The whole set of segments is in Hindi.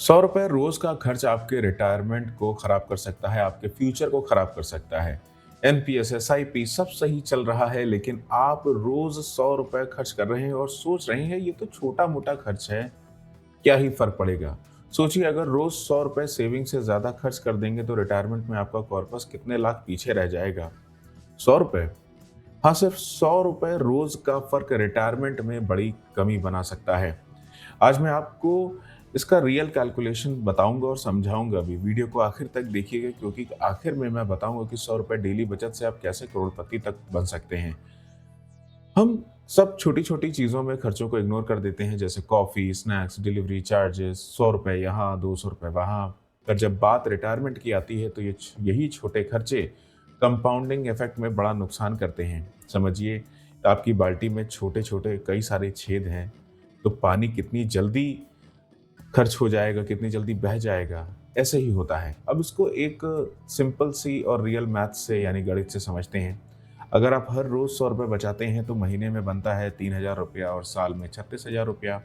₹100 रोज का खर्च आपके रिटायरमेंट को खराब कर सकता है, आपके फ्यूचर को खराब कर सकता है। एनपीएस, एसआईपी सब सही चल रहा है, लेकिन आप रोज ₹100 खर्च कर रहे हैं और सोच रहे हैं ये तो छोटा-मोटा खर्च है, क्या ही फर्क पड़ेगा? सोचिए अगर रोज ₹100 सेविंग से ज़्यादा खर्च कर देंगे तो रिटायरमेंट में आपका कॉर्पस कितने लाख पीछे रह जाएगा? ₹100। हाँ, सिर्फ ₹100 रोज का फर्क रिटायरमेंट में बड़ी कमी बना सकता है। आज मैं आपको इसका रियल कैलकुलेशन बताऊंगा और समझाऊंगा भी। वीडियो को आखिर तक देखिएगा क्योंकि आखिर में मैं बताऊंगा कि ₹100 डेली बचत से आप कैसे करोड़पति तक बन सकते हैं। हम सब छोटी-छोटी चीज़ों में खर्चों को इग्नोर कर देते हैं, जैसे कॉफ़ी, स्नैक्स, डिलीवरी चार्जेस, ₹100 यहाँ, ₹200 वहाँ। पर जब बात रिटायरमेंट की आती है तो यही छोटे खर्चे कंपाउंडिंग इफ़ेक्ट में बड़ा नुकसान करते हैं। समझिए, आपकी बाल्टी में छोटे-छोटे कई सारे छेद हैं, तो पानी कितनी जल्दी खर्च हो जाएगा, कितनी जल्दी बह जाएगा, ऐसे ही होता है। अब इसको एक सिंपल सी और रियल मैथ से यानी गणित से समझते हैं। अगर आप हर रोज़ ₹100 बचाते हैं तो महीने में बनता है ₹3000 और साल में ₹36,000।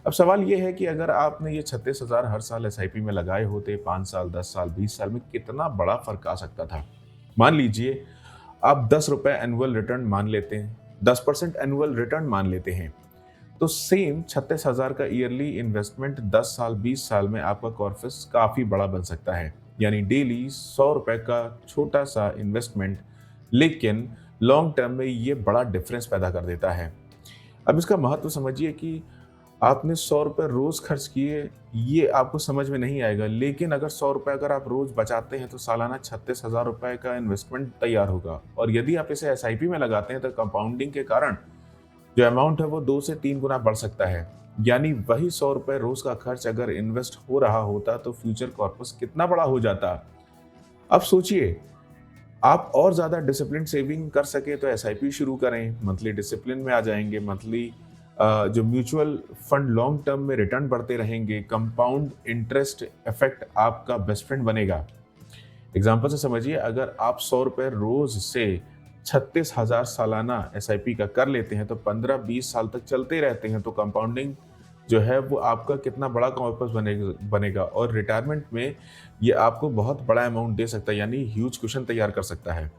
अब सवाल ये है कि अगर आपने ये 36,000 हर साल एसआईपी में लगाए होते 5 साल, 10 साल, 20 साल में कितना बड़ा फ़र्क आ सकता था। मान लीजिए आप ₹10 एनुअल रिटर्न मान लेते हैं, 10% एनुअल रिटर्न मान लेते हैं। तो सेम 36,000 का ईयरली इन्वेस्टमेंट 10 साल 20 साल में आपका कॉर्पस काफ़ी बड़ा बन सकता है। यानी डेली ₹100 का छोटा-सा इन्वेस्टमेंट, लेकिन लॉन्ग टर्म में ये बड़ा डिफरेंस पैदा कर देता है। अब इसका महत्व समझिए कि आपने ₹100 रोज़ खर्च किए, ये आपको समझ में नहीं आएगा, लेकिन अगर ₹100 अगर आप रोज़ बचाते हैं तो सालाना ₹36,000 का इन्वेस्टमेंट तैयार होगा। और यदि आप इसे एसआईपी में लगाते हैं तो कंपाउंडिंग के कारण जो अमाउंट है वो 2 से 3 गुना बढ़ सकता है। यानी वही ₹100 रोज का खर्च अगर इन्वेस्ट हो रहा होता तो फ्यूचर कॉर्पस कितना बड़ा हो जाता। अब सोचिए, आप और ज़्यादा डिसिप्लिन सेविंग कर सके तो एसआईपी शुरू करें, मंथली डिसिप्लिन में आ जाएँगे, मंथली जो म्यूचुअल फंड लॉन्ग टर्म में रिटर्न बढ़ते रहेंगे, कंपाउंड इंटरेस्ट इफेक्ट आपका बेस्ट फ्रेंड बनेगा। एग्जाम्पल से समझिए, अगर आप ₹100 रोज से 36,000 सालाना एसआईपी का कर लेते हैं तो 15-20 साल तक चलते रहते हैं, तो कंपाउंडिंग जो है वो आपका कितना बड़ा कॉर्पस बनेगा और रिटायरमेंट में ये आपको बहुत बड़ा अमाउंट दे सकता है, यानी ह्यूज कुशन तैयार कर सकता है।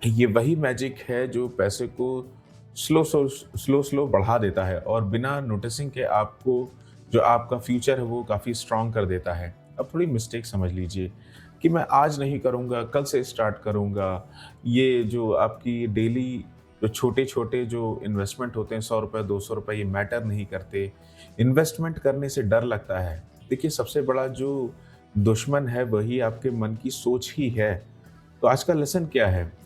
ये वही मैजिक है जो पैसे को स्लो बढ़ा देता है और बिना नोटिसिंग के आपको जो आपका फ्यूचर है वो काफ़ी स्ट्रांग कर देता है। अब थोड़ी मिस्टेक समझ लीजिए कि मैं आज नहीं करूँगा, कल से स्टार्ट करूँगा। ये जो आपकी डेली जो छोटे-छोटे जो इन्वेस्टमेंट होते हैं, ₹100, ₹200, ये मैटर नहीं करते। इन्वेस्टमेंट करने से डर लगता है। देखिए, सबसे बड़ा जो दुश्मन है वही आपके मन की सोच ही है। तो आज का लेसन क्या है?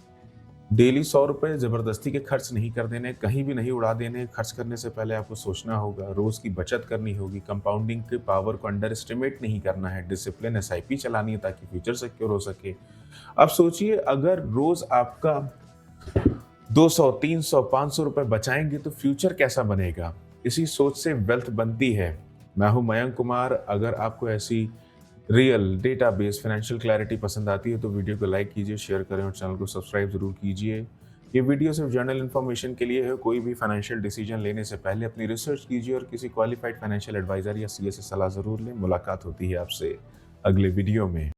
डेली ₹100 ज़बरदस्ती के खर्च नहीं कर देने, कहीं भी नहीं उड़ा देने। खर्च करने से पहले आपको सोचना होगा, रोज़ की बचत करनी होगी, कंपाउंडिंग के पावर को अंडर एस्टिमेट नहीं करना है, डिसिप्लिन एसआईपी चलानी है ताकि फ्यूचर सिक्योर हो सके। अब सोचिए, अगर रोज़ आपका 200, 300, ₹500 बचाएँगे तो फ्यूचर कैसा बनेगा? इसी सोच से वेल्थ बनती है। मैं हूँ मयंक कुमार। अगर आपको ऐसी रियल डेटाबेस फाइनेंशियल क्लैरिटी पसंद आती है तो वीडियो को लाइक कीजिए, शेयर करें और चैनल को सब्सक्राइब जरूर कीजिए। ये वीडियो सिर्फ जर्नल इन्फॉर्मेशन के लिए है। कोई भी फाइनेंशियल डिसीजन लेने से पहले अपनी रिसर्च कीजिए और किसी क्वालिफाइड फाइनेंशियल एडवाइजर या सीए से सलाह जरूर लें। मुलाकात होती है आपसे अगले वीडियो में।